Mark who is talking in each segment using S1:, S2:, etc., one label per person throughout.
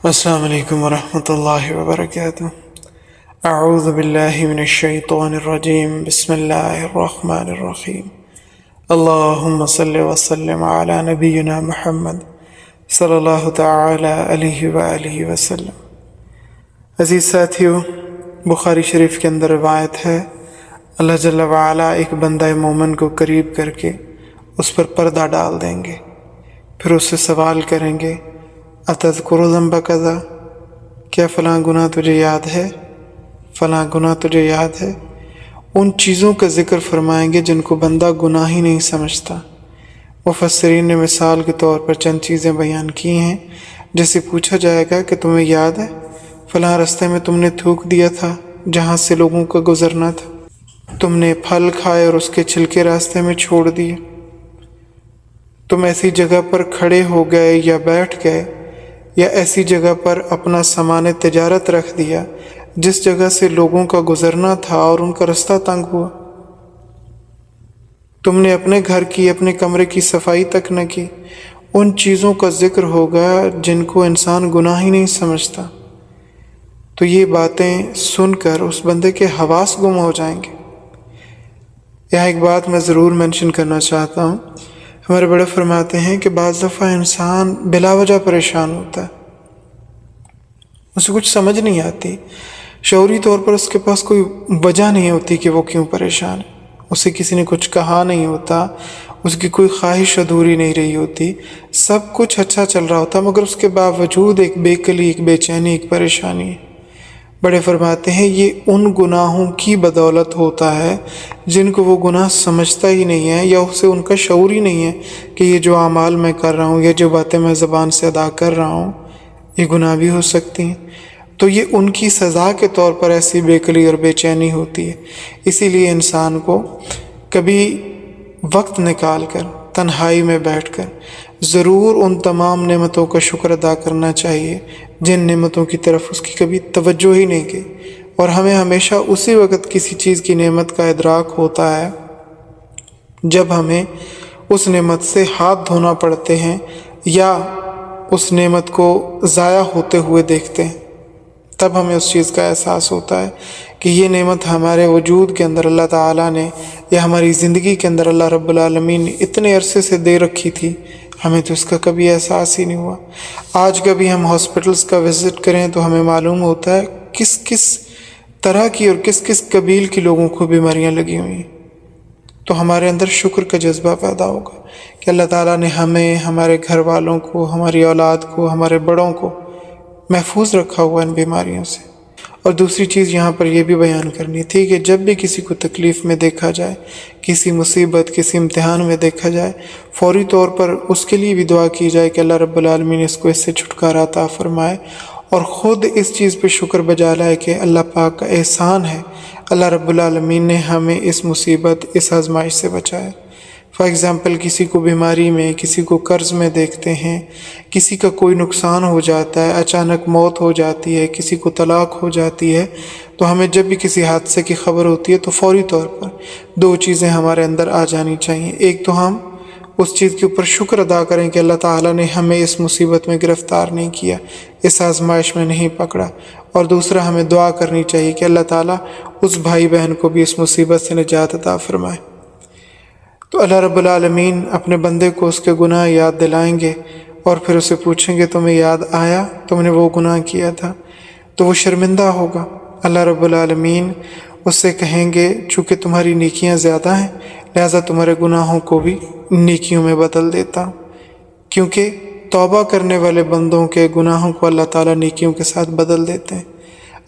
S1: السلام علیکم ورحمۃ اللہ وبرکاتہ۔ اعوذ باللہ من الشیطان الرجیم، بسم اللہ الرحمن الرحیم۔ اللہم صلی وسلم علی نبینا محمد صلی اللہ تعالی علیہ وآلہ وسلم۔ عزیز ساتھیو، بخاری شریف کے اندر روایت ہے، اللہ جل وعلا ایک بندہ مومن کو قریب کر کے اس پر پردہ ڈال دیں گے، پھر اس سے سوال کریں گے، اتذکر ذنب کذا، کیا فلاں گناہ تجھے یاد ہے، فلاں گناہ تجھے یاد ہے۔ ان چیزوں کا ذکر فرمائیں گے جن کو بندہ گناہ ہی نہیں سمجھتا۔ مفسرین نے مثال کے طور پر چند چیزیں بیان کی ہیں، جیسے پوچھا جائے گا کہ تمہیں یاد ہے فلاں رستے میں تم نے تھوک دیا تھا جہاں سے لوگوں کا گزرنا تھا، تم نے پھل کھائے اور اس کے چھلکے راستے میں چھوڑ دیے، تم ایسی جگہ پر کھڑے ہو گئے یا بیٹھ گئے، یا ایسی جگہ پر اپنا سامان تجارت رکھ دیا جس جگہ سے لوگوں کا گزرنا تھا اور ان کا رستہ تنگ ہوا، تم نے اپنے گھر کی، اپنے کمرے کی صفائی تک نہ کی۔ ان چیزوں کا ذکر ہوگا جن کو انسان گناہ ہی نہیں سمجھتا، تو یہ باتیں سن کر اس بندے کے حواس گم ہو جائیں گے۔ یہاں ایک بات میں ضرور مینشن کرنا چاہتا ہوں، ہمارے بڑے فرماتے ہیں کہ بعض دفعہ انسان بلا وجہ پریشان ہوتا ہے، اسے کچھ سمجھ نہیں آتی، شعوری طور پر اس کے پاس کوئی وجہ نہیں ہوتی کہ وہ کیوں پریشان ہے، اسے کسی نے کچھ کہا نہیں ہوتا، اس کی کوئی خواہش ادھوری نہیں رہی ہوتی، سب کچھ اچھا چل رہا ہوتا، مگر اس کے باوجود ایک بے کلی، ایک بے چینی، ایک پریشانی ہے۔ بڑے فرماتے ہیں یہ ان گناہوں کی بدولت ہوتا ہے جن کو وہ گناہ سمجھتا ہی نہیں ہے، یا اسے ان کا شعور ہی نہیں ہے کہ یہ جو اعمال میں کر رہا ہوں، یہ جو باتیں میں زبان سے ادا کر رہا ہوں، یہ گناہ بھی ہو سکتی ہیں۔ تو یہ ان کی سزا کے طور پر ایسی بے کلی اور بے چینی ہوتی ہے۔ اسی لیے انسان کو کبھی وقت نکال کر، تنہائی میں بیٹھ کر ضرور ان تمام نعمتوں کا شکر ادا کرنا چاہیے جن نعمتوں کی طرف اس کی کبھی توجہ ہی نہیں گئی، اور ہمیں ہمیشہ اسی وقت کسی چیز کی نعمت کا ادراک ہوتا ہے جب ہمیں اس نعمت سے ہاتھ دھونا پڑتے ہیں یا اس نعمت کو ضائع ہوتے ہوئے دیکھتے ہیں، تب ہمیں اس چیز کا احساس ہوتا ہے کہ یہ نعمت ہمارے وجود کے اندر اللہ تعالیٰ نے، یا ہماری زندگی کے اندر اللہ رب العالمین نے اتنے عرصے سے دے رکھی تھی، ہمیں تو اس کا کبھی احساس ہی نہیں ہوا۔ آج کبھی ہم ہاسپٹلس کا وزٹ کریں تو ہمیں معلوم ہوتا ہے کس کس طرح کی اور کس کس قبیل کے لوگوں کو بیماریاں لگی ہوئی ہیں، تو ہمارے اندر شکر کا جذبہ پیدا ہوگا کہ اللہ تعالیٰ نے ہمیں، ہمارے گھر والوں کو، ہماری اولاد کو، ہمارے بڑوں کو محفوظ رکھا ہوا ان بیماریوں سے۔ اور دوسری چیز یہاں پر یہ بھی بیان کرنی تھی کہ جب بھی کسی کو تکلیف میں دیکھا جائے، کسی مصیبت، کسی امتحان میں دیکھا جائے، فوری طور پر اس کے لیے بھی دعا کی جائے کہ اللہ رب العالمین اس کو اس سے چھٹکارا عطا فرمائے، اور خود اس چیز پہ شکر بجا لائے کہ اللہ پاک کا احسان ہے، اللہ رب العالمین نے ہمیں اس مصیبت، اس آزمائش سے بچایا۔ فار ایگزامپل کسی کو بیماری میں، کسی کو قرض میں دیکھتے ہیں، کسی کا کوئی نقصان ہو جاتا ہے، اچانک موت ہو جاتی ہے، کسی کو طلاق ہو جاتی ہے، تو ہمیں جب بھی کسی حادثے کی خبر ہوتی ہے تو فوری طور پر دو چیزیں ہمارے اندر آ جانی چاہیے۔ ایک تو ہم اس چیز کے اوپر شکر ادا کریں کہ اللہ تعالیٰ نے ہمیں اس مصیبت میں گرفتار نہیں کیا، اس آزمائش میں نہیں پکڑا، اور دوسرا ہمیں دعا کرنی چاہیے کہ اللہ تعالیٰ اس بھائی بہن کو بھی اس مصیبت سے نجات عطا فرمائے۔ تو اللہ رب العالمین اپنے بندے کو اس کے گناہ یاد دلائیں گے، اور پھر اسے پوچھیں گے تمہیں یاد آیا تم نے وہ گناہ کیا تھا، تو وہ شرمندہ ہوگا۔ اللہ رب العالمین اس سے کہیں گے چونکہ تمہاری نیکیاں زیادہ ہیں لہذا تمہارے گناہوں کو بھی نیکیوں میں بدل دیتا ہوں، کیونکہ توبہ کرنے والے بندوں کے گناہوں کو اللہ تعالیٰ نیکیوں کے ساتھ بدل دیتے ہیں۔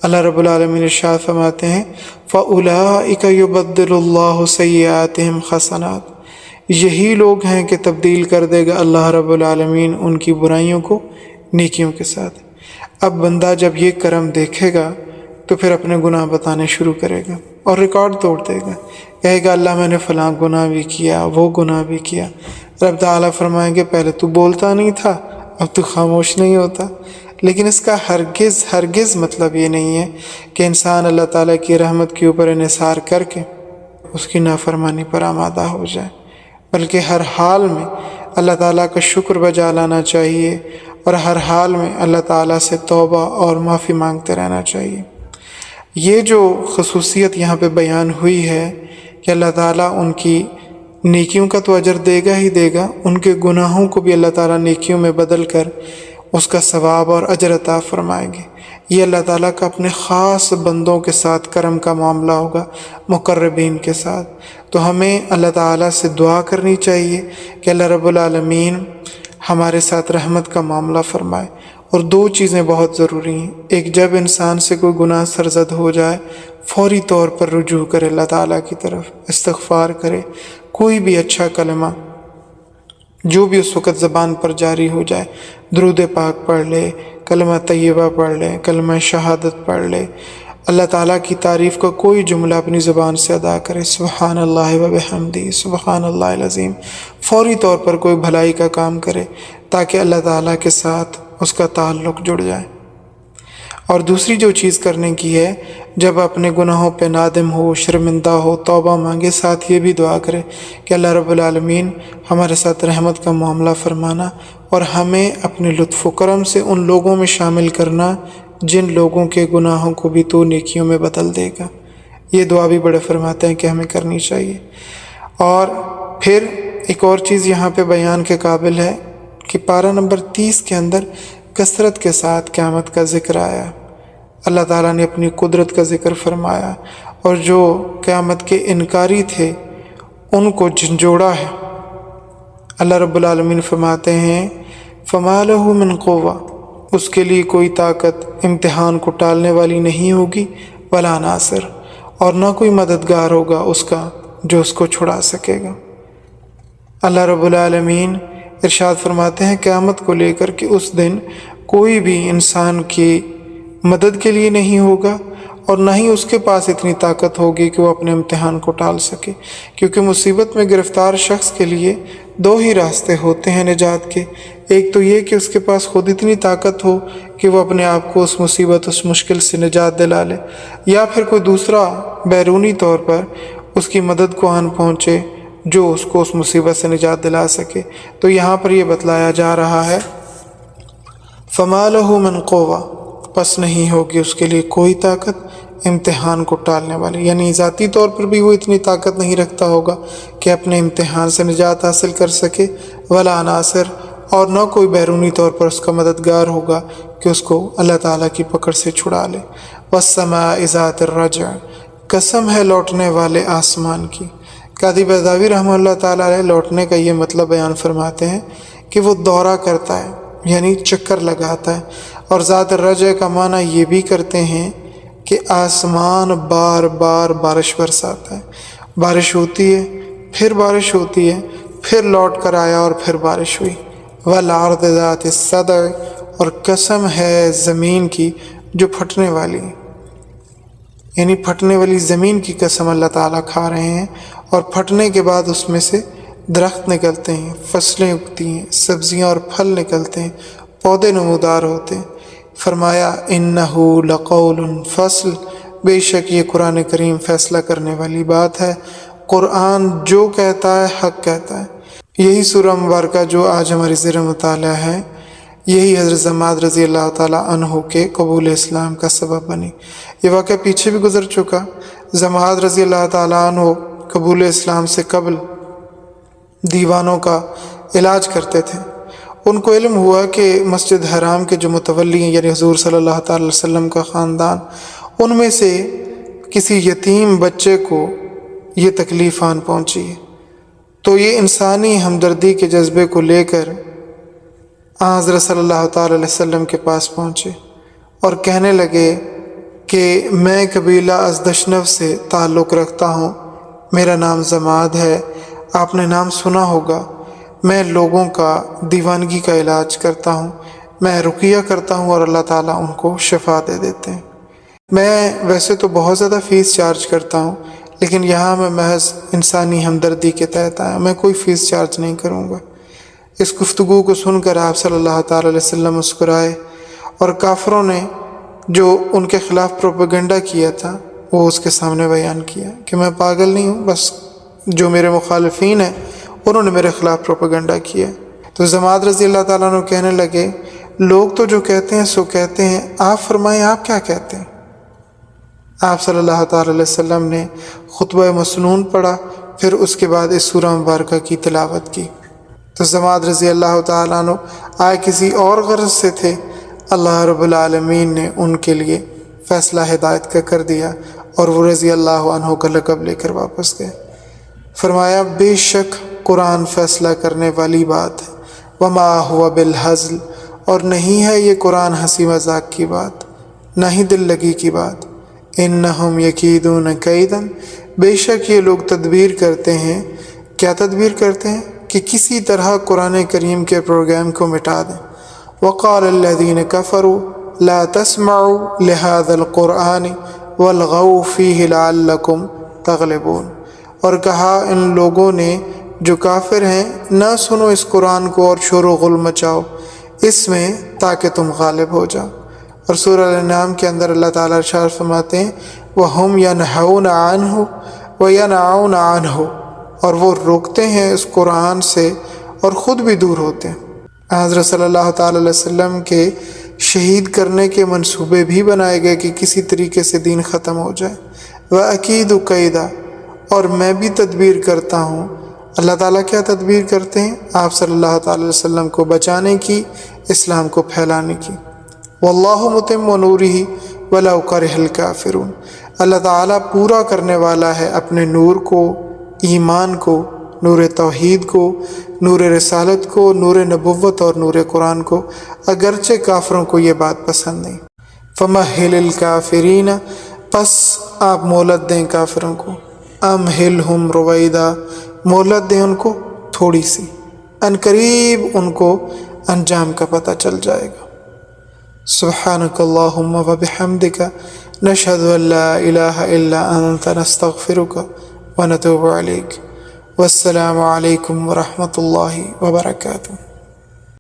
S1: اللہ رب العالمین ارشاد فرماتے ہیں فَأُولَٰئِكَ يُبَدِّلُ اللَّهُ سَيِّئَاتِهِمْ حَسَنَاتٍ، یہی لوگ ہیں کہ تبدیل کر دے گا اللہ رب العالمین ان کی برائیوں کو نیکیوں کے ساتھ۔ اب بندہ جب یہ کرم دیکھے گا تو پھر اپنے گناہ بتانے شروع کرے گا اور ریکارڈ توڑ دے گا، کہے گا اللہ میں نے فلاں گناہ بھی کیا، وہ گناہ بھی کیا۔ رب تعالیٰ فرمائیں گے پہلے تو بولتا نہیں تھا، اب تو خاموش نہیں ہوتا۔ لیکن اس کا ہرگز مطلب یہ نہیں ہے کہ انسان اللہ تعالیٰ کی رحمت کے اوپر انحصار کر کے اس کی نافرمانی پر آمادہ ہو جائے، بلکہ ہر حال میں اللہ تعالیٰ کا شکر بجا لانا چاہیے اور ہر حال میں اللہ تعالیٰ سے توبہ اور معافی مانگتے رہنا چاہیے۔ یہ جو خصوصیت یہاں پہ بیان ہوئی ہے کہ اللہ تعالیٰ ان کی نیکیوں کا تو اجر دے گا ہی دے گا، ان کے گناہوں کو بھی اللہ تعالیٰ نیکیوں میں بدل کر اس کا ثواب اور اجر عطا فرمائیں گے۔ یہ اللہ تعالیٰ کا اپنے خاص بندوں کے ساتھ کرم کا معاملہ ہوگا، مقربین کے ساتھ۔ تو ہمیں اللہ تعالیٰ سے دعا کرنی چاہیے کہ اللہ رب العالمین ہمارے ساتھ رحمت کا معاملہ فرمائے۔ اور دو چیزیں بہت ضروری ہیں، ایک جب انسان سے کوئی گناہ سرزد ہو جائے فوری طور پر رجوع کرے اللہ تعالیٰ کی طرف، استغفار کرے، کوئی بھی اچھا کلمہ جو بھی اس وقت زبان پر جاری ہو جائے، درود پاک پڑھ لے، کلمہ طیبہ پڑھ لے، کلمہ شہادت پڑھ لے، اللہ تعالیٰ کی تعریف کا کوئی جملہ اپنی زبان سے ادا کرے، سبحان اللہ و بحمدہ، سبحان اللہ العظیم، فوری طور پر کوئی بھلائی کا کام کرے تاکہ اللہ تعالیٰ کے ساتھ اس کا تعلق جڑ جائے۔ اور دوسری جو چیز کرنے کی ہے، جب اپنے گناہوں پہ نادم ہو، شرمندہ ہو، توبہ مانگے، ساتھ یہ بھی دعا کرے کہ اللہ رب العالمین ہمارے ساتھ رحمت کا معاملہ فرمانا اور ہمیں اپنے لطف و کرم سے ان لوگوں میں شامل کرنا جن لوگوں کے گناہوں کو بھی تو نیکیوں میں بدل دے گا۔ یہ دعا بھی بڑے فرماتے ہیں کہ ہمیں کرنی چاہیے۔ اور پھر ایک اور چیز یہاں پہ بیان کے قابل ہے کہ پارہ نمبر 30 کے اندر کثرت کے ساتھ قیامت کا ذکر آیا، اللہ تعالیٰ نے اپنی قدرت کا ذکر فرمایا، اور جو قیامت کے انکاری تھے ان کو جھنجھوڑا ہے۔ اللہ رب العالمین فرماتے ہیں فَمَا لَهُ مِنْ قُوَّةٍ، اس کے لیے کوئی طاقت امتحان کو ٹالنے والی نہیں ہوگی، ولا ناصر، اور نہ کوئی مددگار ہوگا اس کا جو اس کو چھڑا سکے گا۔ اللہ رب العالمین ارشاد فرماتے ہیں قیامت کو لے کر کہ اس دن کوئی بھی انسان کی مدد کے لیے نہیں ہوگا اور نہ ہی اس کے پاس اتنی طاقت ہوگی کہ وہ اپنے امتحان کو ٹال سکے، کیونکہ مصیبت میں گرفتار شخص کے لیے دو ہی راستے ہوتے ہیں نجات کے۔ ایک تو یہ کہ اس کے پاس خود اتنی طاقت ہو کہ وہ اپنے آپ کو اس مصیبت، اس مشکل سے نجات دلا لے، یا پھر کوئی دوسرا بیرونی طور پر اس کی مدد کو آن پہنچے جو اس کو اس مصیبت سے نجات دلا سکے۔ تو یہاں پر یہ بتلایا جا رہا ہے فَمَا لَهُ مِنْ قُوَّةٍ، پس نہیں ہوگی اس کے لیے کوئی طاقت امتحان کو ٹالنے والی، یعنی ذاتی طور پر بھی وہ اتنی طاقت نہیں رکھتا ہوگا کہ اپنے امتحان سے نجات حاصل کر سکے، ولا ناصر، اور نہ کوئی بیرونی طور پر اس کا مددگار ہوگا کہ اس کو اللہ تعالیٰ کی پکڑ سے چھڑا لے۔ وَالسَّمَاءِ ذَاتِ الرَّجْعِ، قسم ہے لوٹنے والے آسمان کی۔ قاضی بیضاوی رحمہ اللہ تعالیٰ علیہ لوٹنے کا یہ مطلب بیان فرماتے ہیں کہ وہ دورہ کرتا ہے، یعنی چکر لگاتا ہے، اور ذات الرجع کا معنی یہ بھی کرتے ہیں کہ آسمان بار بار بارش برساتا ہے، بارش ہوتی ہے، پھر بارش ہوتی ہے، پھر لوٹ کر آیا اور پھر بارش ہوئی۔ والارض ذات الصدع، اور قسم ہے زمین کی جو پھٹنے والی ہے، یعنی پھٹنے والی زمین کی قسم اللہ تعالیٰ کھا رہے ہیں، اور پھٹنے کے بعد اس میں سے درخت نکلتے ہیں، فصلیں اگتی ہیں، سبزیاں اور پھل نکلتے ہیں، پودے نمودار ہوتے ہیں۔ فرمایا اِنَّهُ لَقَوْلٌ فَصْلٌ، بے شک یہ قرآن کریم فیصلہ کرنے والی بات ہے، قرآن جو کہتا ہے حق کہتا ہے۔ یہی سورہ مبارکہ جو آج ہماری زیر مطالعہ ہے، یہی حضرت زماد رضی اللہ تعالیٰ عنہ کے قبول اسلام کا سبب بنی۔ یہ واقعہ پیچھے بھی گزر چکا۔ زماد رضی اللہ تعالیٰ عنہ قبول اسلام سے قبل دیوانوں کا علاج کرتے تھے۔ ان کو علم ہوا کہ مسجد حرام کے جو متولی ہیں، یعنی حضور صلی اللہ تعالی وسلم کا خاندان، ان میں سے کسی یتیم بچے کو یہ تکلیف آن پہنچی ہے۔ تو یہ انسانی ہمدردی کے جذبے کو لے کر حضرت صلی اللہ تعالی علیہ وسلم کے پاس پہنچے اور کہنے لگے کہ میں قبیلہ ازدشنو سے تعلق رکھتا ہوں، میرا نام زماد ہے، آپ نے نام سنا ہوگا، میں لوگوں کا دیوانگی کا علاج کرتا ہوں، میں رقیہ کرتا ہوں اور اللہ تعالیٰ ان کو شفا دے دیتے ہیں۔ میں ویسے تو بہت زیادہ فیس چارج کرتا ہوں، لیکن یہاں میں محض انسانی ہمدردی کے تحت آیا، میں کوئی فیس چارج نہیں کروں گا۔ اس گفتگو کو سن کر آپ صلی اللہ تعالی علیہ وسلم مسکرائے، اور کافروں نے جو ان کے خلاف پروپیگنڈا کیا تھا وہ اس کے سامنے بیان کیا کہ میں پاگل نہیں ہوں، بس جو میرے مخالفین ہیں انہوں نے میرے خلاف پروپیگنڈا کیا۔ تو زماد رضی اللہ تعالیٰ عنہ کہنے لگے لوگ تو جو کہتے ہیں سو کہتے ہیں، آپ فرمائیں آپ کیا کہتے ہیں؟ آپ صلی اللہ تعالی علیہ وسلم نے خطبہ مسنون پڑھا، پھر اس کے بعد اس سورہ مبارکہ کی تلاوت کی۔ تو ضماد رضی اللہ تعالیٰ عنہ آئے کسی اور غرض سے تھے، اللہ رب العالمین نے ان کے لیے فیصلہ ہدایت کا کر دیا اور وہ رضی اللہ عنہ کا لقب لے کر واپس گئے۔ فرمایا بے شک قرآن فیصلہ کرنے والی بات ہے، وما ہوا بالہزل، اور نہیں ہے یہ قرآن ہنسی مذاق کی بات، نہ ہی دل لگی کی بات۔ انہم یکیدون کیدن، بے شک یہ لوگ تدبیر کرتے ہیں۔ کیا تدبیر کرتے ہیں؟ کہ کسی طرح قرآن کریم کے پروگرام کو مٹا دیں۔ وقال الذین کفروا لا تسمعوا لهذا القرآن والغوا فیہ لعلکم تغلبون، اور کہا ان لوگوں نے جو کافر ہیں، نہ سنو اس قرآن کو اور شور و غل مچاؤ اس میں تاکہ تم غالب ہو جاؤ۔ اور سورہ الانعام کے اندر اللہ تعالیٰ ارشاد فرماتے ہیں وَهُمْ يَنْهَوْنَ عَنْهُ وَيَنْأَوْنَ عَنْهُ، اور وہ روکتے ہیں اس قرآن سے اور خود بھی دور ہوتے ہیں۔ حضرت صلی اللہ تعالیٰ علیہ وسلم کے شہید کرنے کے منصوبے بھی بنائے گئے کہ کسی طریقے سے دین ختم ہو جائے۔ وَأَكِيدُ كَيْدًا، اور میں بھی تدبیر کرتا ہوں۔ اللہ تعالیٰ کیا تدبیر کرتے ہیں؟ آپ صلی اللہ تعالیٰ علیہ وسلم کو بچانے کی، اسلام کو پھیلانے کی۔ واللہ متم نورہ ولو کرہ الکافرون، اللہ تعالیٰ پورا کرنے والا ہے اپنے نور کو، ایمان کو، نور توحید کو، نور رسالت کو، نور نبوت اور نور قرآن کو، اگرچہ کافروں کو یہ بات پسند نہیں۔ فمہل الکافرین، پس آپ مہلت دیں کافروں کو، امہلہم رویدا، مہلت دیں ان کو تھوڑی سی، ان قریب ان کو انجام کا پتہ چل جائے گا۔ سبحانک اللہم وبحمدک، نشہد ان لا الہ الا انت، نستغفرک ونتوب الیک۔ والسلام علیکم ورحمۃ اللہ وبرکاتہ۔